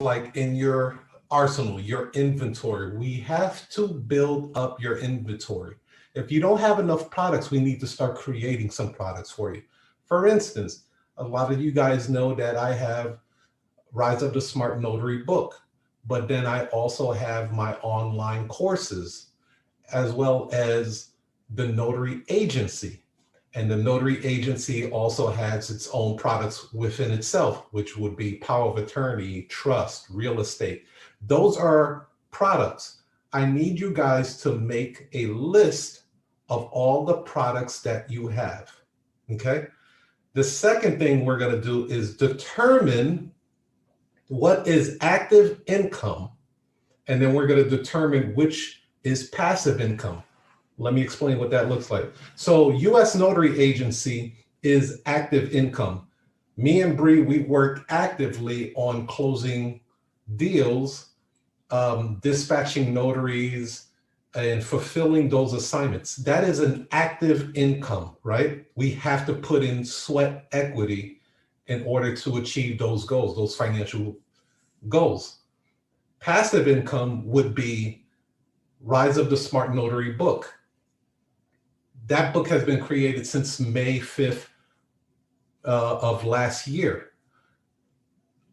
like in your arsenal, your inventory. We have to build up your inventory. If you don't have enough products, we need to start creating some products for you. For instance, a lot of you guys know that I have Rise of the Smart Notary book, but then I also have my online courses as well as the Notary Agency. And the Notary Agency also has its own products within itself, which would be power of attorney, trust, real estate. Those are products. I need you guys to make a list of all the products that you have, okay? The second thing we're gonna do is determine what is active income, and then we're gonna determine which is passive income. Let me explain what that looks like. So U.S. Notary Agency is active income. Me and Bree, we work actively on closing deals, dispatching notaries, and fulfilling those assignments. That is an active income, right? We have to put in sweat equity in order to achieve those goals, those financial goals. Passive income would be Rise of the Smart Notary book. That book has been created since May 5th of last year.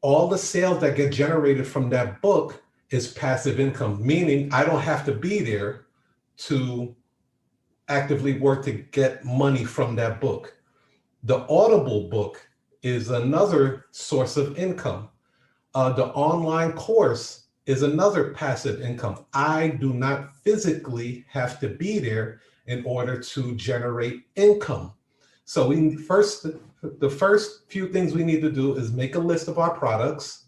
All the sales that get generated from that book is passive income, meaning I don't have to be there to actively work to get money from that book. The Audible book is another source of income. The online course is another passive income. I do not physically have to be there in order to generate income. So the first few things we need to do is make a list of our products,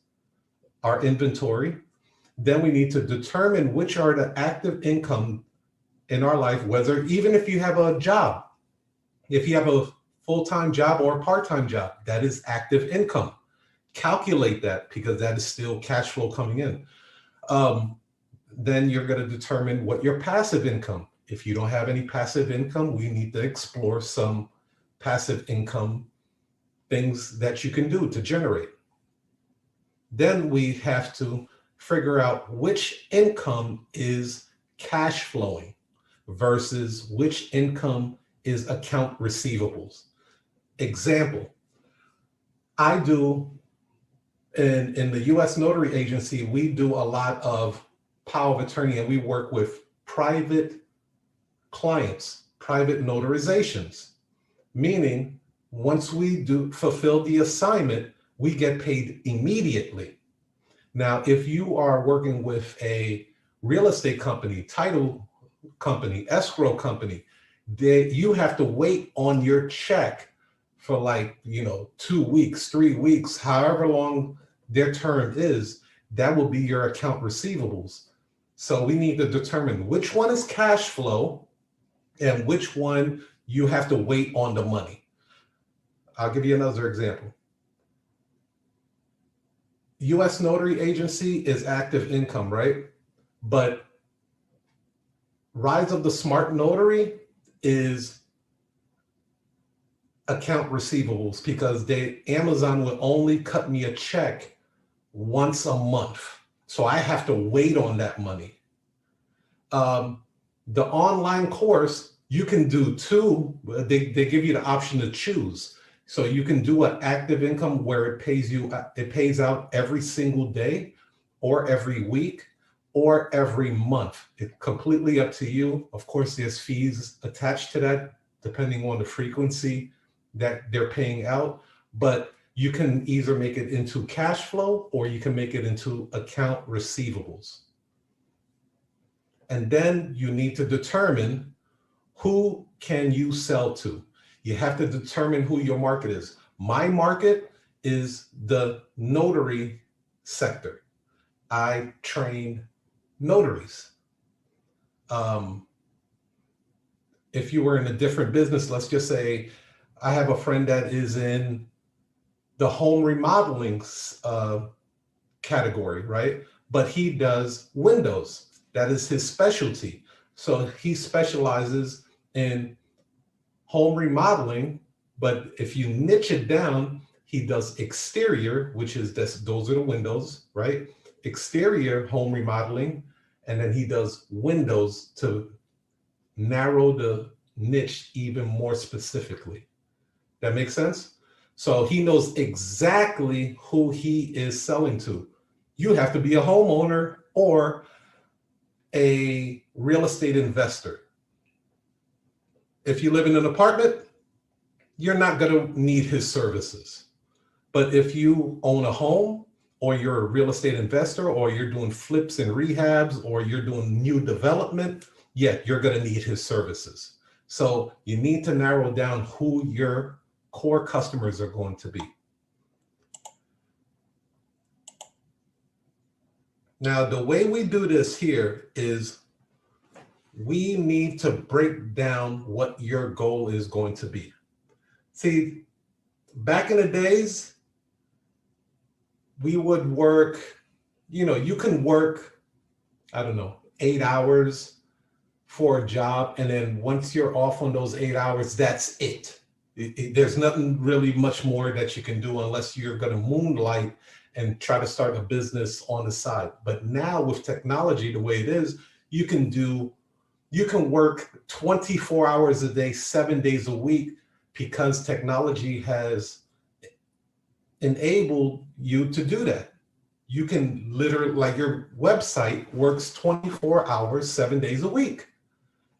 our inventory. Then we need to determine which are the active income in our life, whether even if you have a job, if you have a full-time job or a part-time job, that is active income. Calculate that because that is still cash flow coming in. Then you're going to determine what your passive income. If you don't have any passive income, we need to explore some passive income things that you can do to generate. Then we have to figure out which income is cash flowing versus which income is account receivables. Example, I do in the U.S. Notary Agency, we do a lot of power of attorney and we work with private clients, private notarizations, meaning once we do fulfill the assignment, we get paid immediately. Now, if you are working with a real estate company, title company, escrow company, you have to wait on your check for 2 weeks, 3 weeks, however long their term is, that will be your account receivables. So we need to determine which one is cash flow and which one you have to wait on the money. I'll give you another example. U.S. Notary Agency is active income, right? But Rise of the Smart Notary is account receivables because Amazon will only cut me a check once a month. So I have to wait on that money. The online course, you can do two, they give you the option to choose. So you can do an active income where it pays out every single day or every week or every month. It's completely up to you. Of course, there's fees attached to that depending on the frequency that they're paying out, but you can either make it into cash flow or you can make it into account receivables. And then you need to determine who can you sell to. You have to determine who your market is. My market is the notary sector. I train notaries. If you were in a different business, let's just say I have a friend that is in the home remodeling category, right? But he does windows. That is his specialty. So he specializes in home remodeling, but if you niche it down, He does exterior, which is this, those are the windows, right? Exterior home remodeling. And then he does windows to narrow the niche even more specifically. That makes sense? So he knows exactly who he is selling to. You have to be a homeowner or a real estate investor. If you live in an apartment, you're not going to need his services. But if you own a home, or you're a real estate investor, or you're doing flips and rehabs, or you're doing new development, yeah, you're going to need his services. So you need to narrow down who your core customers are going to be. Now, the way we do this here is we need to break down what your goal is going to be. See, back in the days, we would work, you can work, 8 hours for a job. And then once you're off on those 8 hours, that's it. There's nothing really much more that you can do unless you're going to moonlight and try to start a business on the side. But now with technology, the way it is, you can work 24 hours a day, 7 days a week, because technology has enabled you to do that. You can literally, like your website works 24 hours, 7 days a week.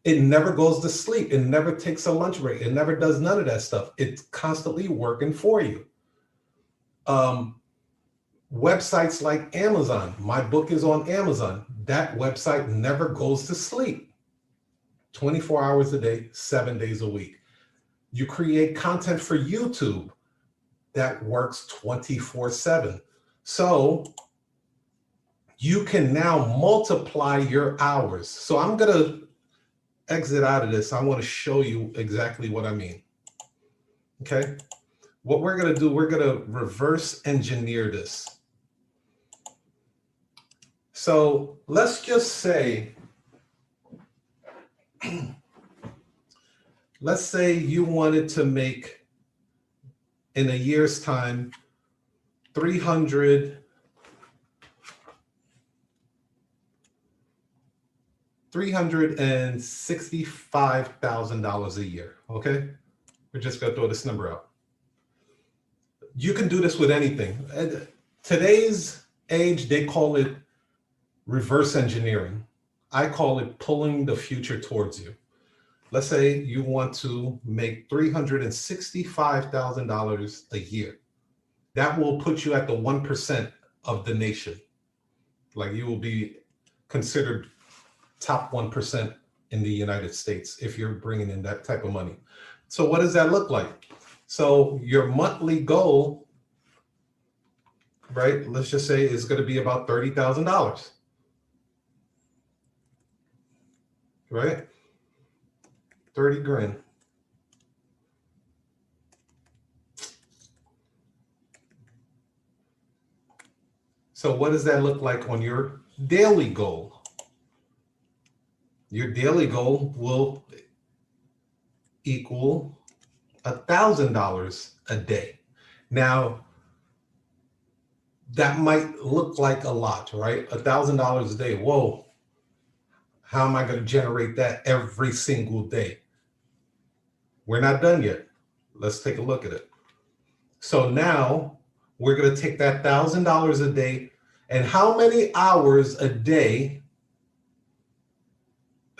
It never goes to sleep. It never takes a lunch break. It never does none of that stuff. It's constantly working for you. Websites like Amazon, my book is on Amazon. That website never goes to sleep. 24 hours a day, 7 days a week. You create content for YouTube that works 24/7. So you can now multiply your hours. So I'm going to exit out of this. I want to show you exactly what I mean. Okay. What we're going to do, we're going to reverse engineer this. So let's just say, let's say you wanted to make in a year's time $365,000 a year. Okay, we're just gonna throw this number out. You can do this with anything. Today's age, they call it reverse engineering. I call it pulling the future towards you. Let's say you want to make $365,000 a year. That will put you at the 1% of the nation. Like you will be considered top 1% in the United States if you're bringing in that type of money. So what does that look like? So your monthly goal, right? Let's just say is going to be about $30,000. Right? 30 grand. So what does that look like on your daily goal? Your daily goal will equal $1,000 a day. Now, that might look like a lot, right? $1,000 a day. Whoa. How am I going to generate that every single day? We're not done yet. Let's take a look at it. So now we're going to take that $1,000 a day, and how many hours a day?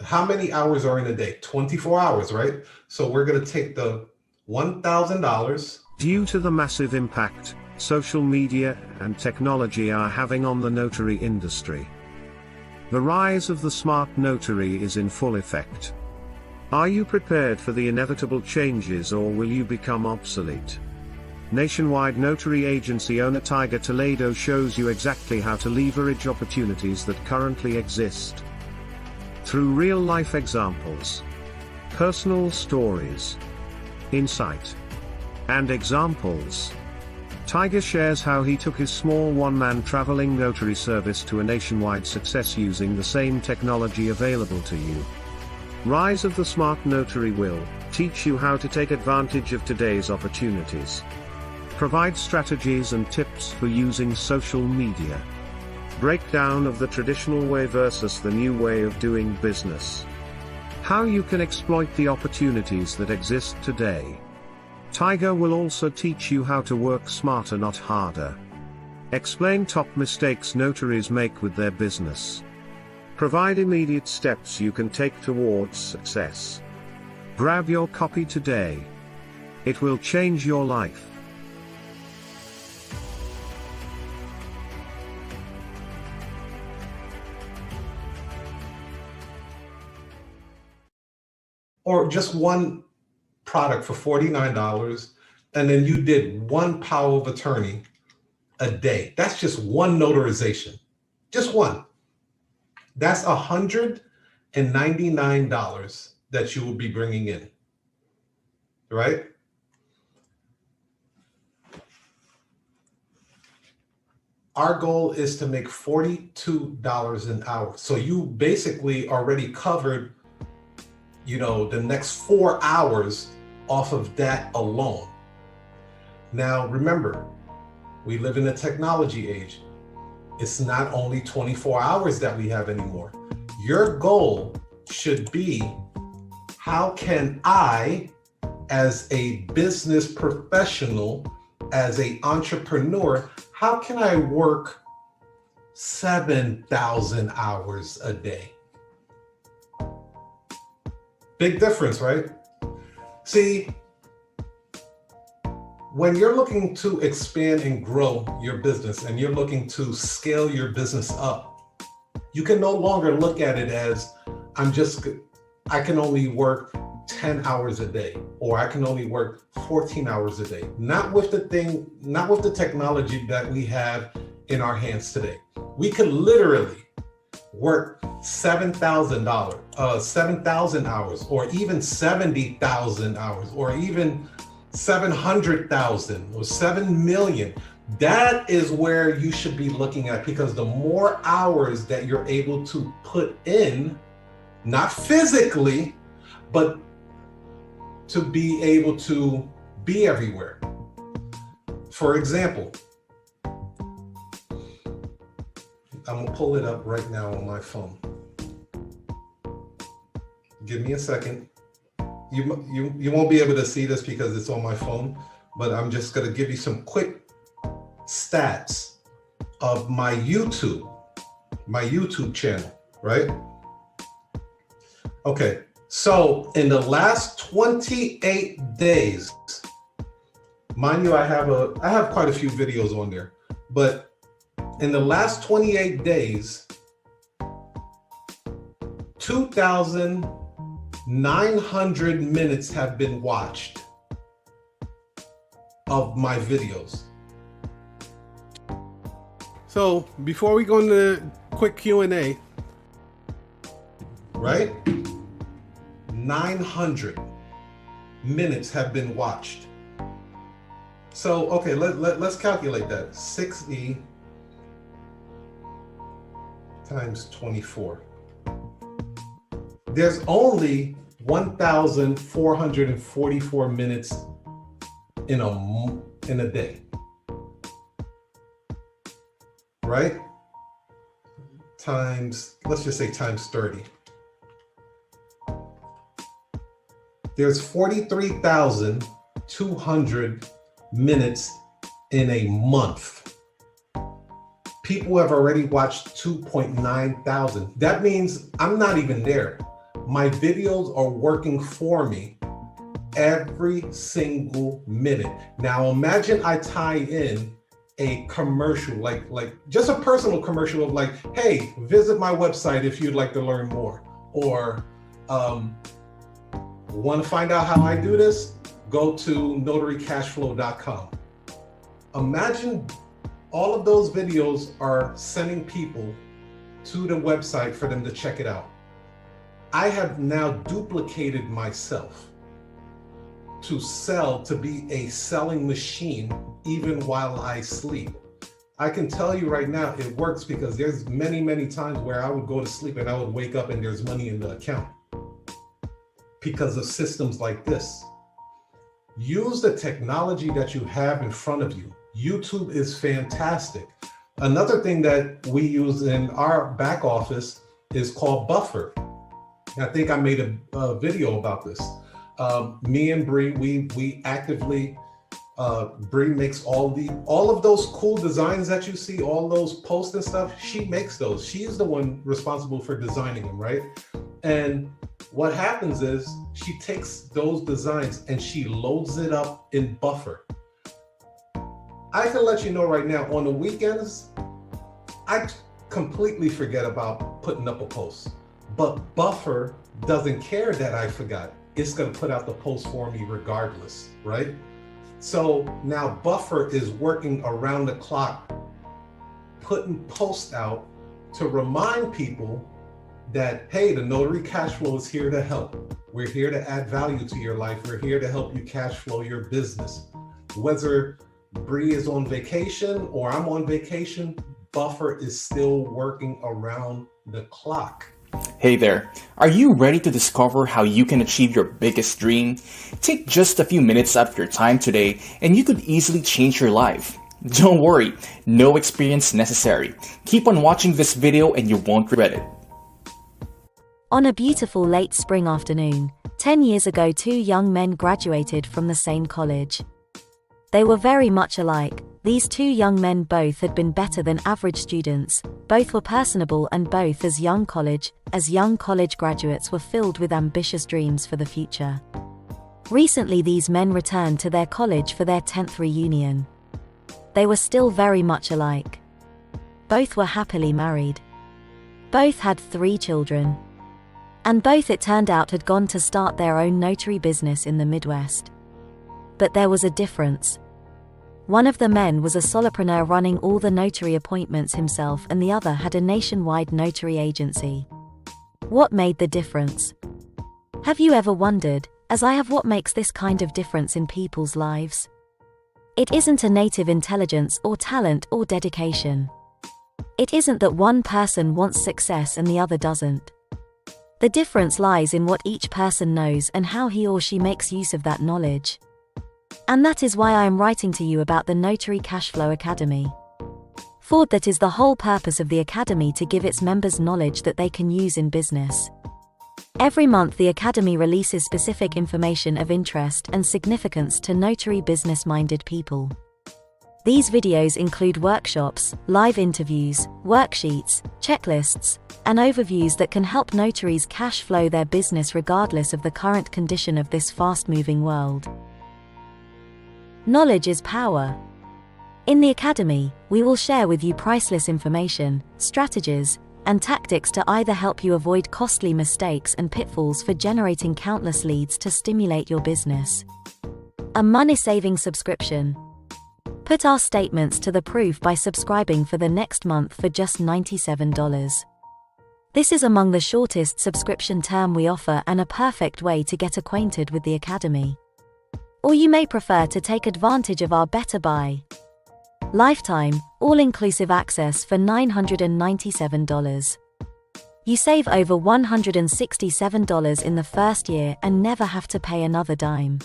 How many hours are in a day? 24 hours, right? So we're going to take the $1,000. Due to the massive impact social media and technology are having on the notary industry, the rise of the smart notary is in full effect. Are you prepared for the inevitable changes, or will you become obsolete? Nationwide notary agency owner Tiger Toledo shows you exactly how to leverage opportunities that currently exist. Through real-life examples, personal stories, insight, and examples, Tiger shares how he took his small one-man traveling notary service to a nationwide success using the same technology available to you. Rise of the Smart Notary will teach you how to take advantage of today's opportunities. Provide strategies and tips for using social media. Breakdown of the traditional way versus the new way of doing business. How you can exploit the opportunities that exist today. Tiger will also teach you how to work smarter, not harder. Explain top mistakes notaries make with their business. Provide immediate steps you can take towards success. Grab your copy today. It will change your life. Or just one product for $49, and then you did one power of attorney a day. That's just one notarization, just one. That's $199 that you will be bringing in, right? Our goal is to make $42 an hour. So you basically already covered, the next 4 hours off of that alone. Now, remember, we live in a technology age. It's not only 24 hours that we have anymore. Your goal should be, how can I, as a business professional, as an entrepreneur, how can I work 7,000 hours a day? Big difference, right? See, when you're looking to expand and grow your business and you're looking to scale your business up, you can no longer look at it as, I can only work 10 hours a day, or I can only work 14 hours a day. Not with the technology that we have in our hands today. We could literally work 7,000 hours, or even 70,000 hours, or even 700,000 or 7 million. That is where you should be looking at, because the more hours that you're able to put in, not physically, but to be able to be everywhere. For example, I'm gonna pull it up right now on my phone. Give me a second. You won't be able to see this because it's on my phone, but I'm just gonna give you some quick stats of my YouTube channel, right? Okay, so in the last 28 days, mind you, I have quite a few videos on there, but in the last 28 days, 2,900 minutes have been watched of my videos. So before we go into quick Q&A, right? 900 minutes have been watched. So, okay, let's calculate that. 60 times 24. There's only 1,444 minutes in a day, right? Let's just say times 30. There's 43,200 minutes in a month. People have already watched 2.9 thousand. That means I'm not even there. My videos are working for me every single minute. Now imagine I tie in a commercial, like just a personal commercial of like, hey, visit my website if you'd like to learn more, or want to find out how I do this? Go to notarycashflow.com. Imagine all of those videos are sending people to the website for them to check it out. I have now duplicated myself to be a selling machine even while I sleep. I can tell you right now, it works, because there's many, many times where I would go to sleep and I would wake up and there's money in the account because of systems like this. Use the technology that you have in front of you. YouTube is fantastic. Another thing that we use in our back office is called Buffer. I think I made a video about this. Me and Bree, we actively, Bree makes all of those cool designs that you see, all those posts and stuff. She makes those. She's the one responsible for designing them, right? And what happens is she takes those designs and she loads it up in Buffer. I can let you know right now, on the weekends, I completely forget about putting up a post, but Buffer doesn't care that I forgot. It's going to put out the post for me regardless, right? So now Buffer is working around the clock, putting posts out to remind people that, hey, the Notary Cash Flow is here to help. We're here to add value to your life. We're here to help you cash flow your business. Whether Bree is on vacation or I'm on vacation, Buffer is still working around the clock. Hey there, are you ready to discover how you can achieve your biggest dream? Take just a few minutes out of your time today and you could easily change your life. Don't worry, no experience necessary. Keep on watching this video and you won't regret it. On a beautiful late spring afternoon, 10 years ago, two young men graduated from the same college. They were very much alike. These two young men both had been better than average students, both were personable, and both as young college graduates were filled with ambitious dreams for the future. Recently these men returned to their college for their 10th reunion. They were still very much alike. Both were happily married. Both had 3 children. And both, it turned out, had gone to start their own notary business in the Midwest. But there was a difference. One of the men was a solopreneur running all the notary appointments himself, and the other had a nationwide notary agency. What made the difference? Have you ever wondered, as I have, what makes this kind of difference in people's lives? It isn't a native intelligence or talent or dedication. It isn't that one person wants success and the other doesn't. The difference lies in what each person knows and how he or she makes use of that knowledge. And that is why I am writing to you about the Notary Cashflow Academy. For that is the whole purpose of the Academy, to give its members knowledge that they can use in business. Every month the Academy releases specific information of interest and significance to notary business-minded people. These videos include workshops, live interviews, worksheets, checklists, and overviews that can help notaries cash flow their business regardless of the current condition of this fast-moving world. Knowledge is power. In the Academy, we will share with you priceless information, strategies, and tactics to either help you avoid costly mistakes and pitfalls for generating countless leads to stimulate your business. A money-saving subscription. Put our statements to the proof by subscribing for the next month for just $97. This is among the shortest subscription term we offer and a perfect way to get acquainted with the Academy. Or you may prefer to take advantage of our Better Buy lifetime, all-inclusive access for $997. You save over $167 in the first year and never have to pay another dime.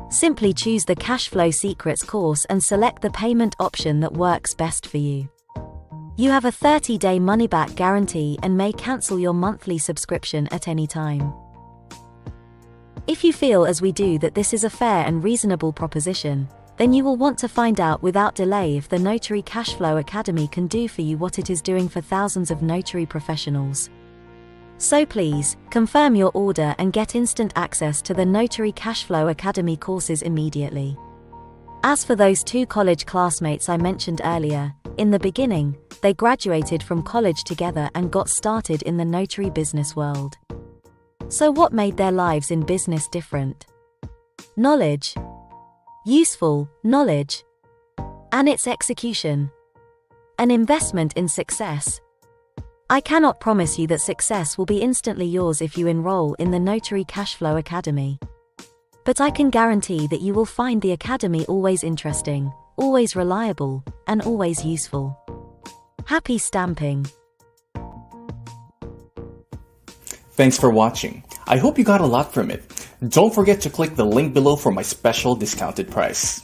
Simply choose the Cashflow Secrets course and select the payment option that works best for you. You have a 30-day money-back guarantee and may cancel your monthly subscription at any time. If you feel as we do that this is a fair and reasonable proposition, then you will want to find out without delay if the Notary Cashflow Academy can do for you what it is doing for thousands of notary professionals. So please, confirm your order and get instant access to the Notary Cashflow Academy courses immediately. As for those 2 college classmates I mentioned earlier, in the beginning, they graduated from college together and got started in the notary business world. So what made their lives in business different? Knowledge. Useful knowledge. And its execution. An investment in success. I cannot promise you that success will be instantly yours if you enroll in the Notary Cashflow Academy. But I can guarantee that you will find the Academy always interesting, always reliable, and always useful. Happy stamping! Thanks for watching. I hope you got a lot from it. Don't forget to click the link below for my special discounted price.